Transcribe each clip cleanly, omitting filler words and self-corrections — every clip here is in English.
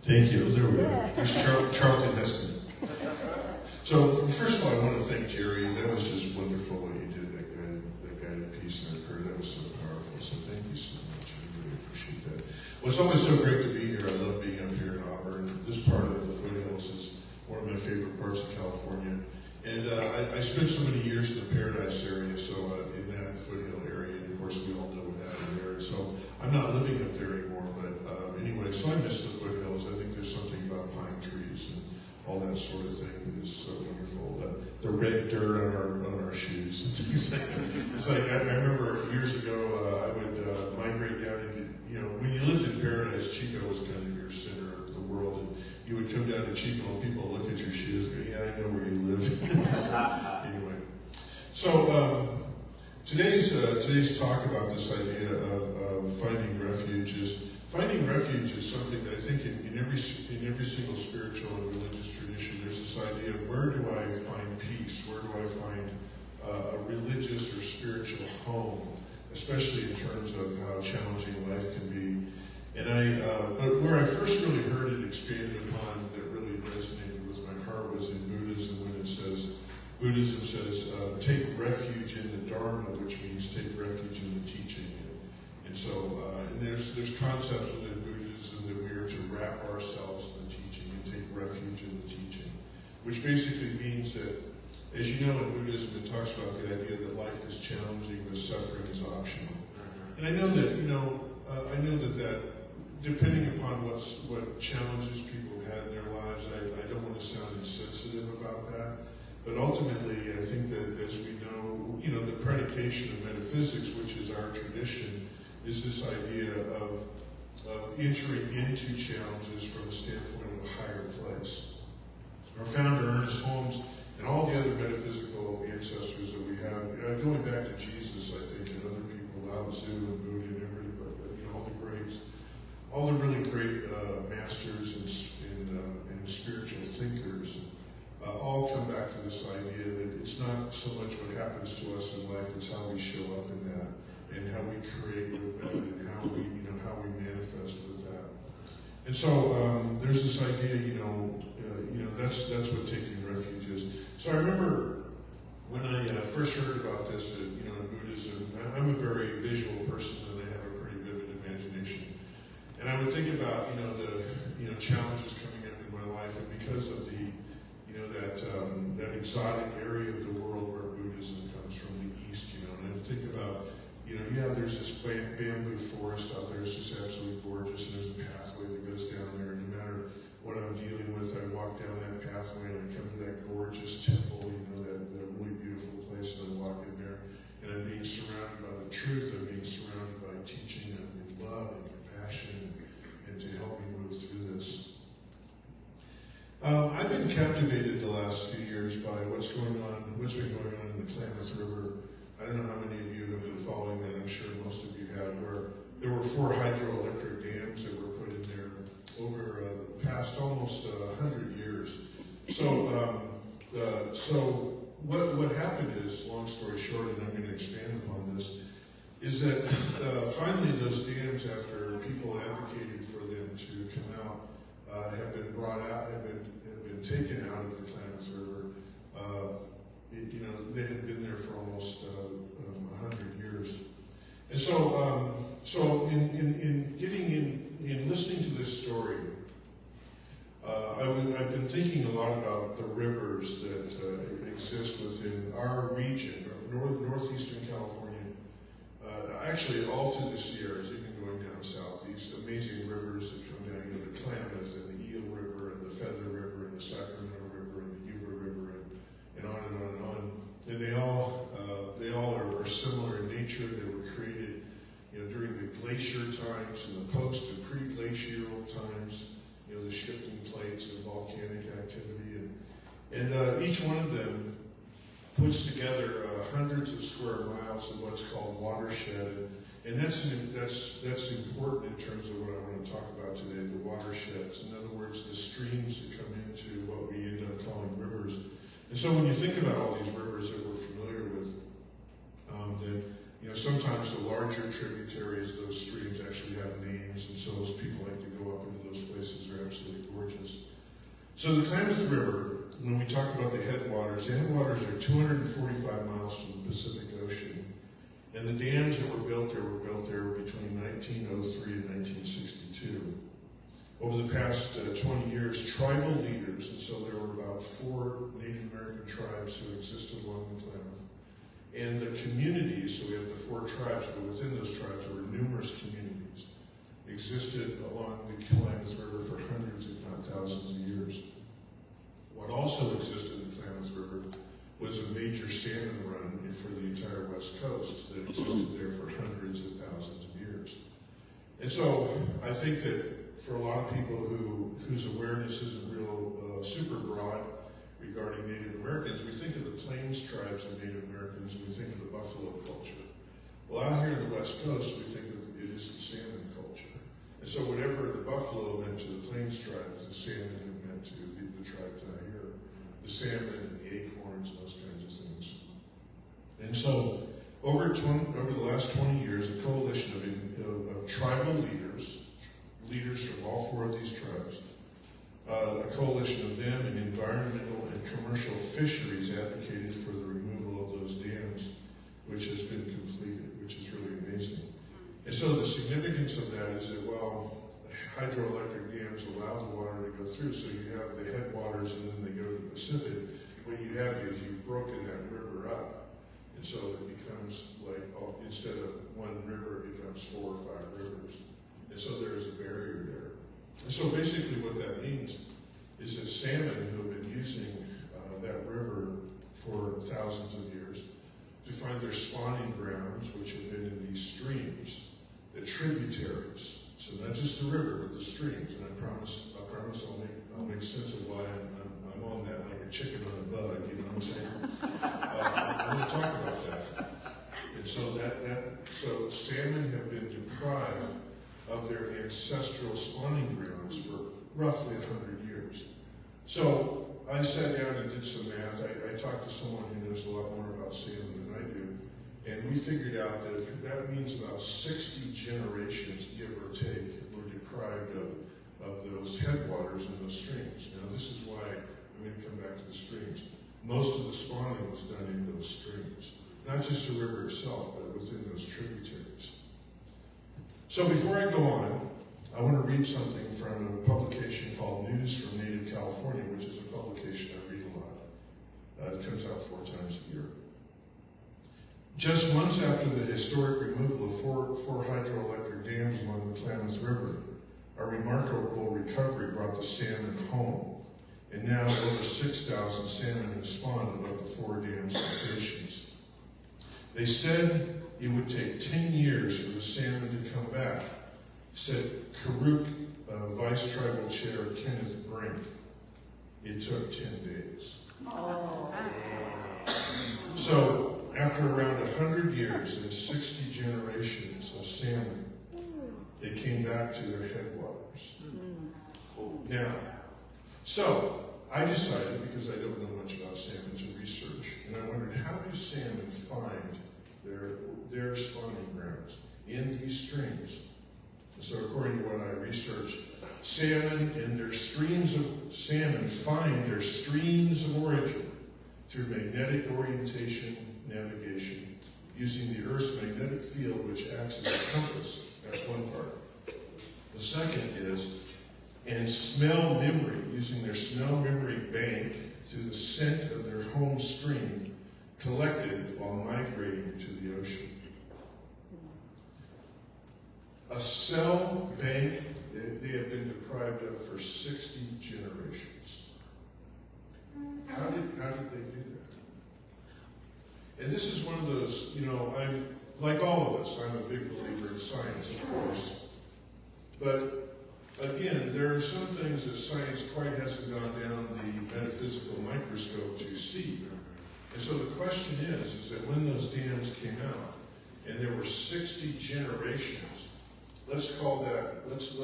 Thank you. There we go. There's Charlton Heston. So first of all, I want to thank Jerry. That was just wonderful what you did. That guided piece in our prayer. That was so powerful. So thank you so much. I really appreciate that. Well, it's always so great to be here. I love being up here in Auburn. This part of the foothills is one of my favorite parts of California. And I spent so many years in the Paradise area, so in that foothill area, and of course we all know what happened there. So I'm not living up there anymore, but anyway, so I miss the foothills. I think there's something about pine trees and all that sort of thing that is so wonderful. The red dirt on our shoes. It's like I remember years ago I would migrate down into, when you lived in Paradise, Chico was kind of your center of the world. And you would come down to Chico and people would look at your shoes and go, yeah, I know where you live. Anyway, so today's talk about this idea of finding refuge is something that I think in every single spiritual and religious tradition, there's this idea of where do I find peace? Where do I find a religious or spiritual home, especially in terms of how challenging life can be. And but where I first really heard it expanded upon that really resonated with my heart was in Buddhism, when Buddhism says, take refuge in the Dharma, which means take refuge in the teaching. And so, and there's concepts within Buddhism that we are to wrap ourselves in the teaching and take refuge in the teaching, which basically means that, as you know, in Buddhism, it talks about the idea that life is challenging, but suffering is optional. And I know that that depending upon what challenges people have had in their lives, I don't want to sound insensitive about that. But ultimately, I think that as we know, the predication of metaphysics, which is our tradition, is this idea of entering into challenges from the standpoint of a higher place. Our founder, Ernest Holmes, and all the other metaphysical ancestors that we have, going back to Jesus, I think, and other people, Lao Tzu and Buddha and everybody, all the really great masters and spiritual thinkers, all come back to this idea that it's not so much what happens to us in life, it's how we show up in that, and how we create with that, and how we manifest with that. And so there's this idea, that's what taking refuge is. So I remember when I first heard about this, in Buddhism, I'm a very visual person and I have a pretty vivid imagination. And I would think about, the challenges coming up in my life, and because of the, that exotic area of the world where Buddhism comes from, the East, and I would think about, there's this bamboo forest out there, it's just absolutely gorgeous, and there's a pathway that goes down there, and no matter what I'm dealing with, I walk down that pathway and I come to that gorgeous temple, that really beautiful place, and I walk in there, and I'm being surrounded by the truth, I'm being surrounded by teaching and love and compassion, and to help me move through this. I've been captivated the last few years by what's been going on in the Klamath River. I don't know how many of you have been following that. I'm sure most of you have, where there were 4 hydroelectric dams that were put in there over the past almost 100 years. So, what happened is, long story short, and I'm going to expand upon this, is that finally those dams, after people advocated for them to come out, have been brought out, have been taken out of the Klamath River. They had been there for almost 100 years. And so, in listening to this story, I've been thinking a lot about the rivers that exist within our region, northeastern California. Actually, all through the Sierras, even going down south, these amazing rivers that come down, the Klamath and the Eel River and the Feather River and the Sacramento River and the Yuba River and on and on and on. And they all are similar in nature. They were created, during the glacier times and the post and pre-glacial times, the shifting plates and volcanic activity, and each one of them puts together hundreds of square miles of what's called watershed, and that's important in terms of what I want to talk about today, the watersheds. In other words, the streams that come into what we end up calling rivers. And so when you think about all these rivers that we're familiar with, sometimes the larger tributaries, those streams actually have names, and so those people like to go up into those places are absolutely So the Klamath River, when we talk about the headwaters are 245 miles from the Pacific Ocean. And the dams that were built there between 1903 and 1962. Over the past 20 years, tribal leaders, and so there were about 4 Native American tribes who existed along the Klamath, and the communities, so we have the 4 tribes, but within those tribes there were numerous communities, existed along the Klamath River for hundreds, if not thousands of years. What also existed in the Klamath River was a major salmon run for the entire West Coast that existed there for hundreds of thousands of years. And so I think that for a lot of people whose awareness isn't real super broad regarding Native Americans, we think of the Plains tribes of Native Americans and we think of the buffalo culture. Well, out here in the West Coast, we think of it is the salmon culture. And so whatever the buffalo meant to the Plains tribes, the salmon meant to the tribes out here. The salmon and the acorns and those kinds of things. And so over the last 20 years, a coalition of tribal leaders from all 4 of these tribes, a coalition of them and environmental and commercial fisheries advocated for the removal of those dams, which has been completed, which is really amazing. And so the significance of that is that while hydroelectric dams allow the water to go through, so you have the headwaters and then they go to the Pacific, what you have is you've broken that river up. And so it becomes like, instead of 1 river, it becomes 4 or 5 rivers. And so there is a barrier there. And so basically what that means is that salmon who have been using that river for thousands of years to find their spawning grounds, which have been in these streams, the tributaries. So not just the river, but the streams. And I promise I'll make sense of why I'm on that like a chicken on a bug, you know what I'm saying? I'm going to talk about that. And so so salmon have been deprived of their ancestral spawning grounds for roughly 100 years. So I sat down and did some math. I talked to someone who knows a lot more about salmon than I do, and we figured out that means about 60 generations, give or take, were deprived of those headwaters and those streams. Now this is why I'm going to come back to the streams. Most of the spawning was done in those streams. Not just the river itself, but within those tributaries. So before I go on, I want to read something from a publication called News from Native California, which is a publication I read a lot. It comes out 4 times a year. Just months after the historic removal of four hydroelectric dams along the Klamath River, a remarkable recovery brought the salmon home. And now over 6,000 salmon have spawned above the 4 dams locations. They said it would take 10 years for the salmon to come back, said Karuk Vice Tribal Chair Kenneth Brink. It took 10 days. Oh. So after around 100 years and 60 generations of salmon, they came back to their headwaters. Now, so I decided, because I don't know much about salmon, to research, and I wondered, how do salmon find their spawning grounds in these streams? And so according to what I researched, salmon and their streams of salmon find their streams of origin through magnetic orientation navigation, using the Earth's magnetic field, which acts as a compass. That's one part. The second is, and smell memory, using their smell memory bank through the scent of their home stream, collected while migrating to the ocean. A cell bank that they have been deprived of for 60 generations. How did they do that? And this is one of those, I'm, like all of us, I'm a big believer in science, of course. But again, there are some things that science quite hasn't gone down the metaphysical microscope to see. And so the question is that when those dams came out, and there were 60 generations, let's call that, let's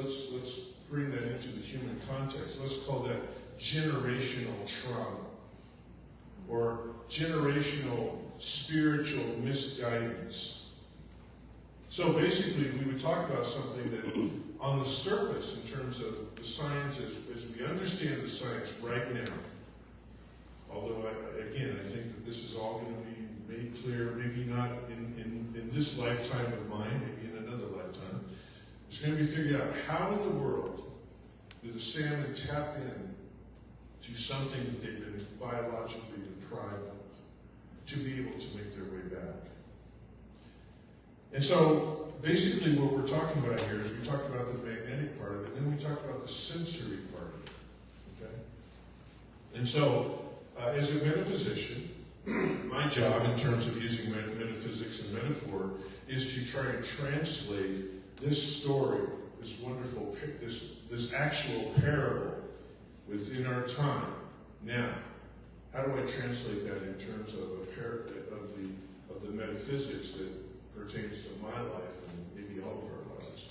bring that into the human context. Let's call that generational trauma, or generational spiritual misguidance. So basically, we would talk about something that on the surface, in terms of the science as we understand understand the science right now, although I think that this is all going to be made clear, maybe not in this lifetime of mine, maybe in another lifetime. It's going to be figured out how in the world do the salmon tap in to something that they've been biologically deprived of to be able to make their way back. And so basically what we're talking about here is we talked about the magnetic part of it, and then we talked about the sensory part of it. Okay? And so as a metaphysician, my job in terms of using metaphysics and metaphor is to try and translate this story, this wonderful, this actual parable within our time. Now, how do I translate that in terms of the metaphysics that pertains to my life and maybe all of our lives?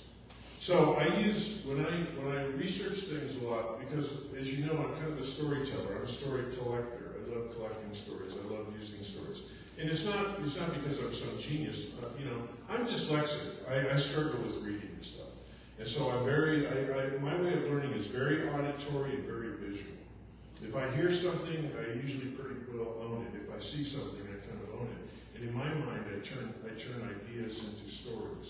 So I use, when I research things a lot, because as you know, I'm kind of a storyteller. I'm a story collector. I love collecting stories. I love using stories. And it's not because I'm some genius. I'm dyslexic. I struggle with reading and stuff. And so my way of learning is very auditory and very visual. If I hear something, I usually pretty well own it. If I see something, I kind of own it. And in my mind, I turn ideas into stories.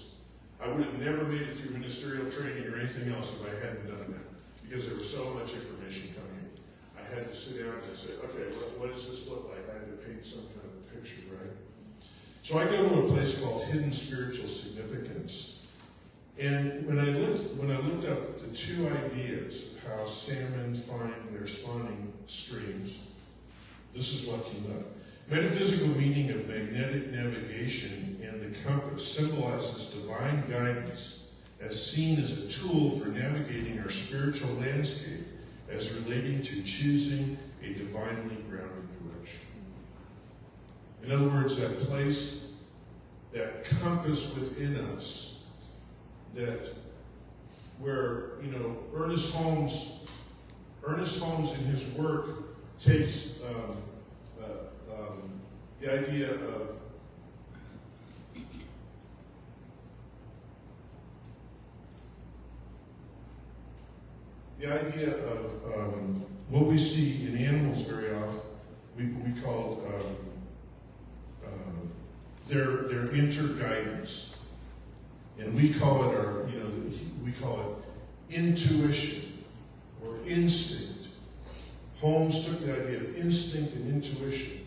I would have never made it through ministerial training or anything else if I hadn't done that, because there was so much information coming. I had to sit down and say, okay, what does this look like? I had to paint some kind of picture, right? So I go to a place called Hidden Spiritual Significance. And when I looked up the two ideas of how salmon find their spawning streams, this is what came up. Metaphysical meaning of magnetic navigation and the compass symbolizes divine guidance as seen as a tool for navigating our spiritual landscape as relating to choosing a divinely grounded direction. In other words, that place, that compass within us, that where, Ernest Holmes in his work takes the idea of what we see in animals very often, we call their interguidance, and we call it intuition or instinct. Holmes took the idea of instinct and intuition.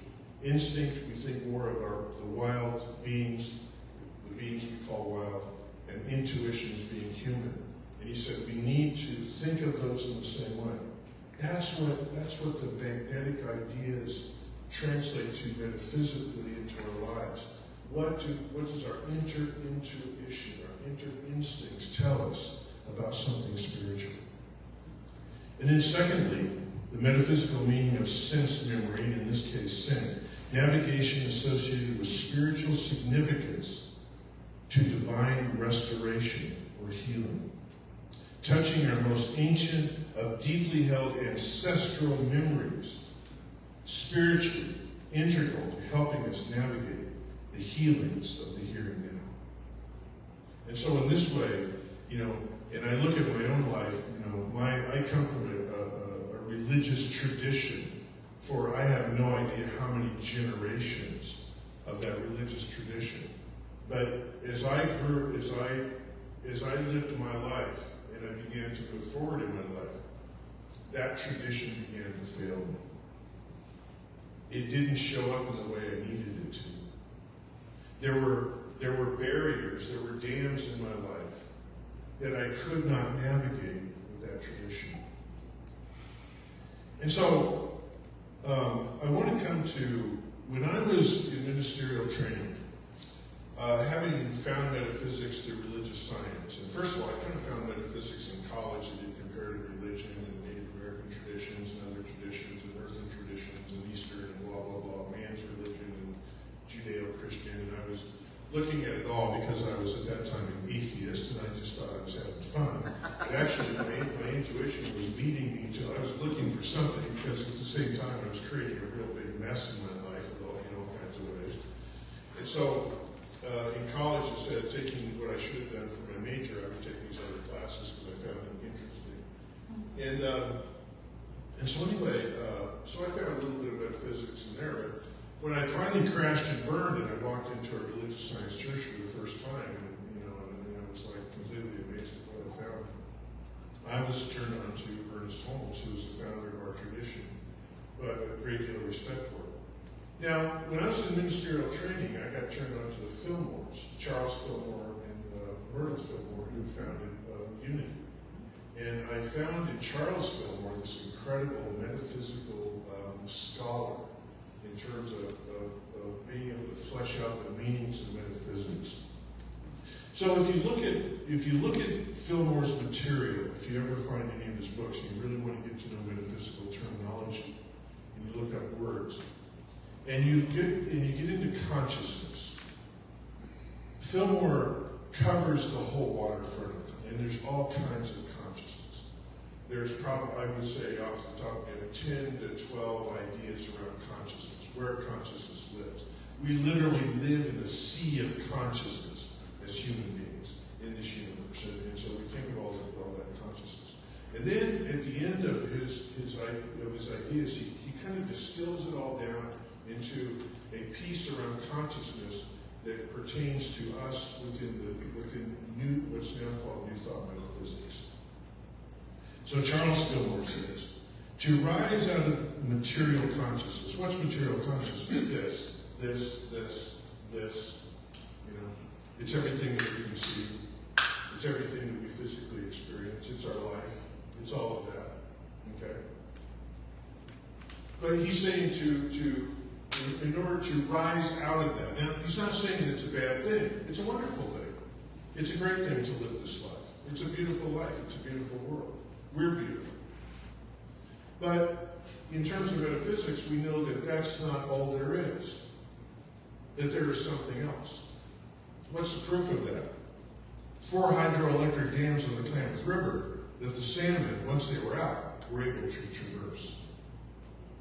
Instinct, we think more of the wild beings, the beings we call wild, and intuitions being human. And he said we need to think of those in the same way. That's what the magnetic ideas translate to metaphysically into our lives. What does our intuition, our instincts tell us about something spiritual? And then secondly, the metaphysical meaning of sense memory, in this case scent, navigation associated with spiritual significance to divine restoration or healing. Touching our most ancient of deeply held ancestral memories, spiritually integral to helping us navigate the healings of the here and now. And so in this way, and I look at my own life, I come from a religious tradition for I have no idea how many generations of that religious tradition. But as I lived my life and I began to move forward in my life, that tradition began to fail me. It didn't show up in the way I needed it to. There were barriers, there were dams in my life that I could not navigate with that tradition. And so, I want to come to, when I was in ministerial training, having found metaphysics through religious science, and first of all, I kind of found metaphysics in college. I did comparative religion and Native American traditions and other traditions and earthly traditions and Eastern and blah, blah, blah, man's religion and Judeo-Christian, and I was looking at it all because I was at that time an atheist and I just thought I was having fun. But actually, my intuition was leading me to, I was looking for something because at the same time I was creating a real big mess in my life with all kinds of ways. And so, in college, instead of taking what I should have done for my major, I would take these other classes because I found them interesting. And And so anyway, so I found a little bit of metaphysics in there, but when I finally crashed and burned and I walked into a religious science church for the first time, and I was like completely amazed at what I found, I was turned on to Ernest Holmes, who was the founder of our tradition, but a great deal of respect for it. Now, when I was in ministerial training, I got turned on to the Fillmores, Charles Fillmore and Myrtle Fillmore, who founded Unity. And I found in Charles Fillmore this incredible metaphysical scholar in terms of being able to flesh out the meanings of metaphysics. So if you look at Fillmore's material, if you ever find any of his books, and you really want to get to know metaphysical terminology, and you look up words, and you get into consciousness, Fillmore covers the whole waterfront, and there's all kinds of consciousness. There's probably, I would say, off the top, 10 to 12 ideas around consciousness, where consciousness lives. We literally live in a sea of consciousness as human beings in this universe, and so we think of all that consciousness. And then at the end of his ideas, he kind of distills it all down into a piece around consciousness that pertains to us within what's now called New Thought metaphysics. So Charles Fillmore says, to rise out of material consciousness. What's material consciousness? This. It's everything that we can see. It's everything that we physically experience. It's our life. It's all of that. Okay? But he's saying in order to rise out of that. Now, he's not saying that it's a bad thing. It's a wonderful thing. It's a great thing to live this life. It's a beautiful life. It's a beautiful world. We're beautiful. But in terms of metaphysics, we know that that's not all there is. That there is something else. What's the proof of that? 4 hydroelectric dams on the Klamath River that the salmon, once they were out, were able to traverse.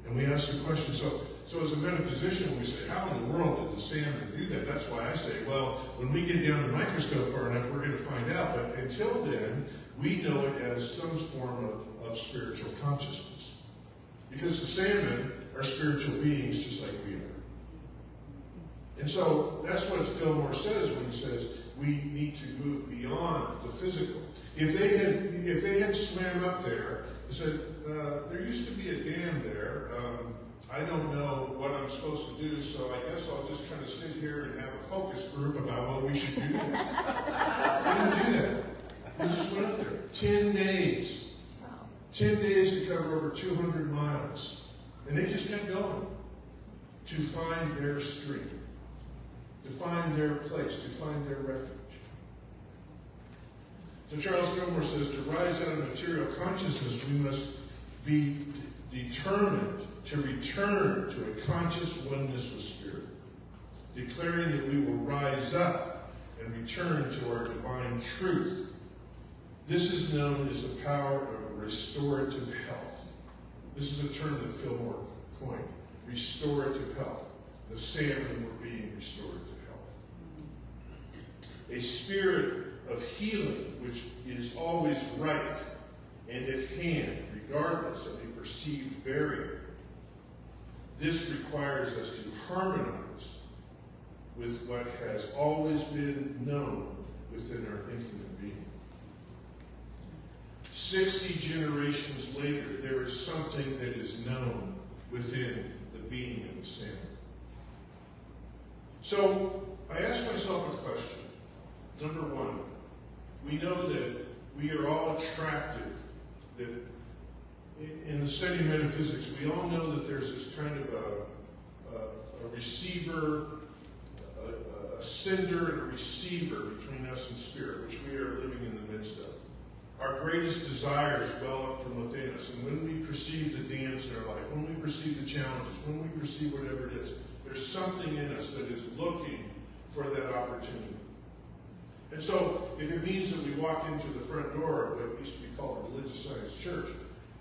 And we ask the question, so as a metaphysician, we say, how in the world did the salmon do that? That's why I say, well, when we get down the microscope far enough, we're going to find out. But until then, we know it as some form of spiritual consciousness. Because the salmon are spiritual beings just like we are. And so that's what Fillmore says when he says we need to move beyond the physical. If they had swam up there and said, there used to be a dam there, I don't know what I'm supposed to do, so I guess I'll just kind of sit here and have a focus group about what we should do. They didn't do that. They just went up there. 10 days. 10 days to cover over 200 miles. And they just kept going to find their stream, to find their place, to find their refuge. So Charles Fillmore says, to rise out of material consciousness, we must be determined to return to a conscious oneness with Spirit, declaring that we will rise up and return to our divine truth. This is known as the power of restorative health. This is a term that Fillmore coined, restorative health. The salmon were being restored to health. A spirit of healing which is always right and at hand, regardless of a perceived barrier. This requires us to harmonize with what has always been known within our infinite being. 60 generations later, there is something that is known within the being of the salmon. So, I asked myself a question. Number one, we know that we are all attracted, that in the study of metaphysics, we all know that there's this kind of a receiver, a sender and a receiver between us and Spirit, which we are living in the midst of. Our greatest desires well up from within us, and when we perceive the dams in our life, when we perceive the challenges, when we perceive whatever it is, there's something in us that is looking for that opportunity. And so, if it means that we walk into the front door of what used to be called a religious science church,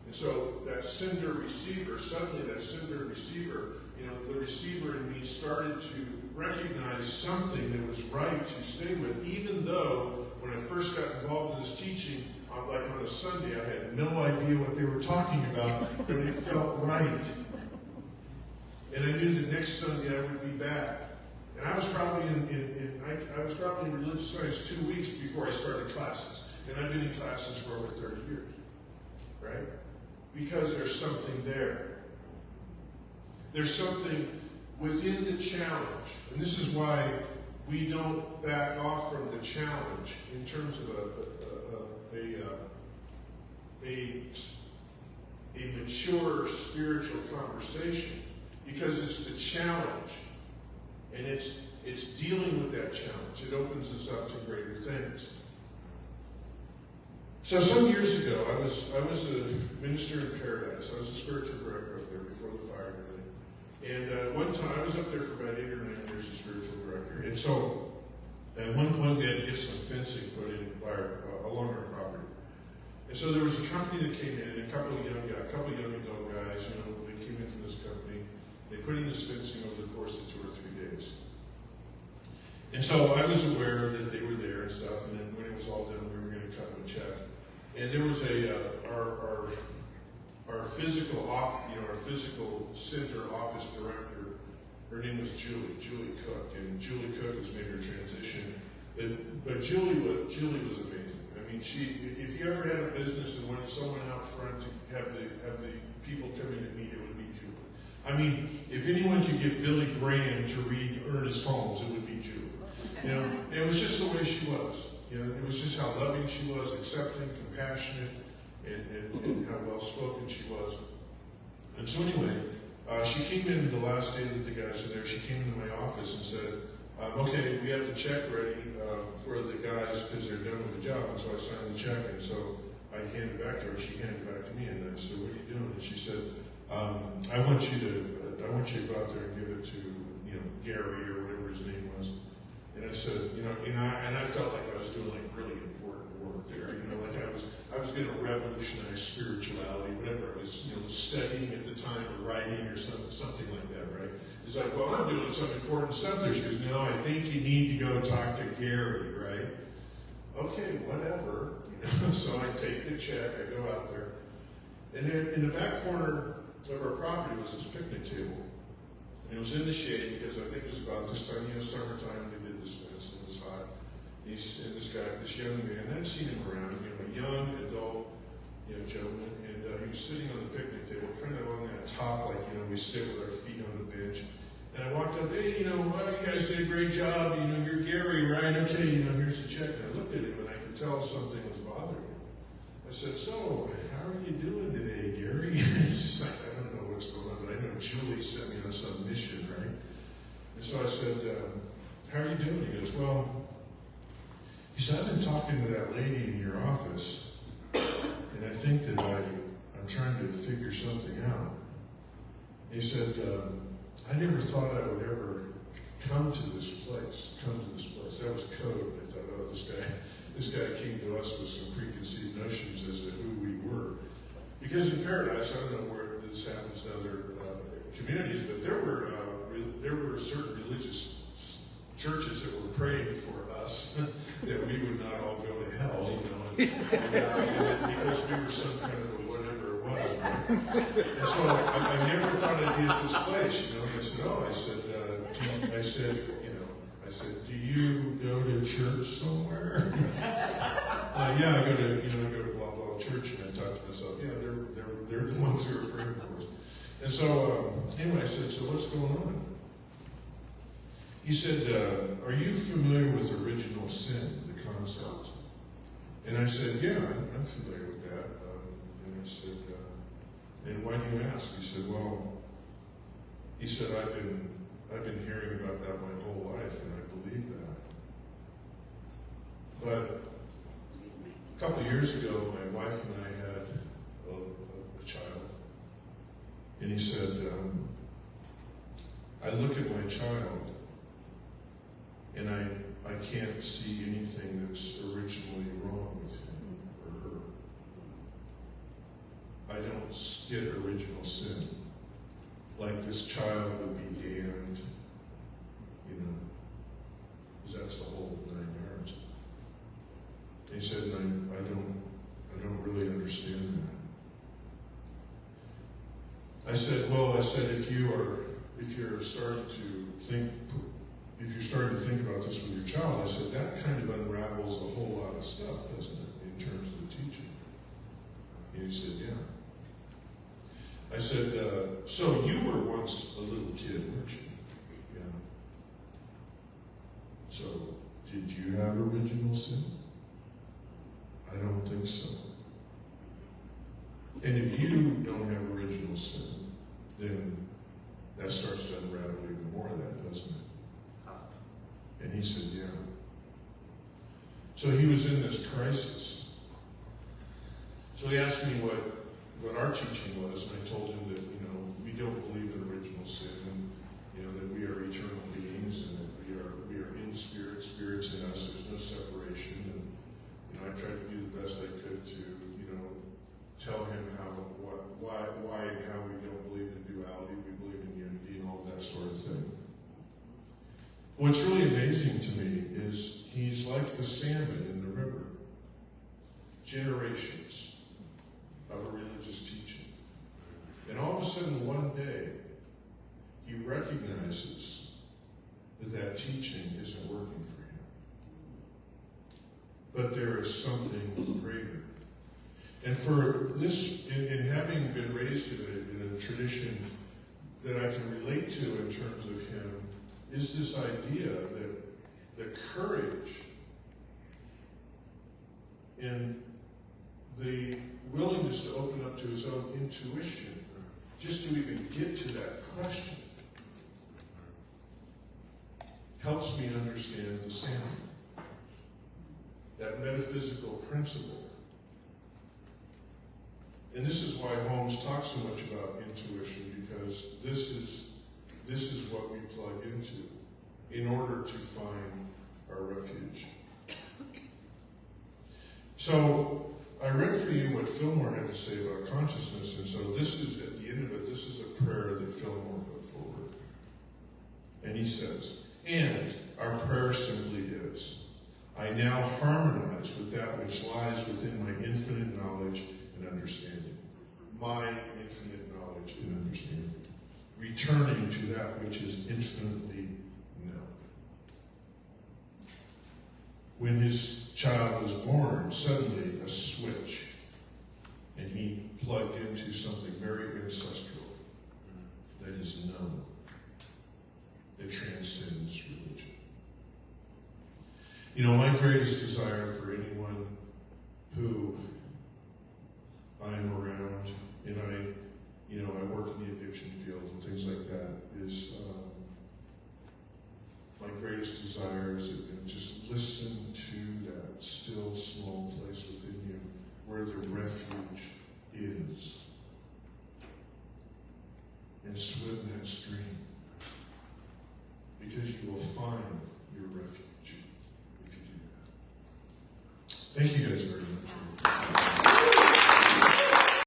and so that sender receiver, suddenly that sender receiver, the receiver in me started to recognize something that was right to stay with, even though when I first got involved in this teaching, like on a Sunday, I had no idea what they were talking about, but it felt right. And I knew the next Sunday I would be back. And I was probably I was probably in religious science 2 weeks before I started classes. And I've been in classes for over 30 years, right? Because there's something there. There's something within the challenge. And this is why we don't back off from the challenge in terms of a mature spiritual conversation, because it's the challenge, and it's dealing with that challenge. It opens us up to greater things. So some years ago, I was a minister in Paradise. I was a spiritual director up there before the fire, really. And one time, I was up there for about 8 or 9 years as spiritual director. And so, at one point, we had to get some fencing put in along our property. And so there was a company that came in, a couple of young adult guys, they came in from this company. They put in this fencing over the course of 2 or 3 days. And so I was aware that they were there and stuff, and then when it was all done, we were going to cut them a check. And there was our physical center office director. Her name was Julie Cook, and Julie Cook has made her transition. But Julie was amazing. I mean, if you ever had a business and wanted someone out front to have the people come in and meet, it would be Julie. I mean, if anyone could get Billy Graham to read Ernest Holmes, it would be Julie. And it was just the way she was. It was just how loving she was, accepting, compassionate, and how well spoken she was. And so anyway, she came in the last day that the guys were there. She came into my office and said, okay, we have the check ready for the guys because they're done with the job. And so I signed the check, and so I handed it back to her. She handed it back to me, and I said, what are you doing? And she said, I want you to go out there and give it to Gary or whatever his name was. And I said, and I felt like I was doing like really important work there. Like I was going to revolutionize spirituality, whatever I was studying at the time or writing or something like that, right? It's like, well, I'm doing some important stuff there. She goes, no, I think you need to go talk to Gary, right? Okay, whatever. So I take the check, I go out there. And then in the back corner of our property was this picnic table. And it was in the shade because I think it was about this time, summertime, they did this fence, and it was hot. And this young man, I hadn't seen him around, a young adult, gentleman, and he was sitting on the picnic table, kind of on that top, like, we sit with our feet on the bench. And I walked up, hey, well, you guys did a great job, you're Gary, right? Okay, here's the check. And I looked at him, and I could tell something was bothering him. I said, so, how are you doing today, Gary? He's like, I don't know what's going on, but I know Julie sent me on some mission, right? And so I said, how are you doing? He goes, well, he said, I've been talking to that lady in your office, and I think that I'm trying to figure something out. He said, I never thought I would ever come to this place. That was code. I thought, oh, this guy came to us with some preconceived notions as to who we were. Because in Paradise, I don't know where this happens in other communities, but there were certain religious churches that were praying for us that we would not all go to hell, because we were some kind of a whatever it was. Right? And so I never thought I'd be at this place, And I said, oh, I said, do you go to church somewhere? Yeah, I go to blah blah church, and I thought to myself, yeah, they're the ones who are praying for us. And so anyway, I said, so what's going on? He said, are you familiar with original sin, the concept? And I said, yeah, I'm familiar with that. And I said, and why do you ask? He said, well, I've been hearing about that my whole life, and I believe that. But a couple of years ago, my wife and I had a child. And he said, I look at my child, and I can't see anything that's originally wrong with him or her. I don't get original sin. Like this child would be damned, because that's the whole 9 yards. He said, I don't really understand that. I said, if you're starting to think about this with your child, I said, that kind of unravels a whole lot of stuff, doesn't it, in terms of the teaching? And he said, yeah. I said, so you were once a little kid, weren't you? Yeah. So, did you have original sin? I don't think so. And if you don't have original sin, then that starts to unravel even more of that, doesn't it? And he said, yeah. So he was in this crisis. So he asked me what our teaching was, and I told him that, we don't believe in original sin, and, that we are eternal beings, and that we are in spirit, spirit's in us, there's no separation, and, I tried to do the best I could to, tell him why and how we don't believe in duality, we believe in unity, and all that sort of thing. What's really amazing to me is he's like the salmon in the river. Generations of a religious teaching. And all of a sudden, one day, he recognizes that teaching isn't working for him. But there is something greater. And for this, in having been raised in a tradition that I can relate to in terms of him, is this idea that the courage and the willingness to open up to his own intuition, just to even get to that question, helps me understand the salmon, that metaphysical principle. And this is why Holmes talks so much about intuition, because this is what we plug into in order to find our refuge. So I read for you what Fillmore had to say about consciousness, and so this is, at the end of it, this is a prayer that Fillmore put forward. And he says, and our prayer simply is, I now harmonize with that which lies within my infinite knowledge and understanding. My infinite knowledge and understanding. Returning to that which is infinitely known. When his child was born, suddenly a switch, and he plugged into something very ancestral that is known, that transcends religion. My greatest desire for anyone who I'm around, and I work in the addiction field and things like that, is my greatest desire is that just listen to that still small place within you where the refuge is, and swim that stream, because you will find your refuge if you do that. Thank you guys very much.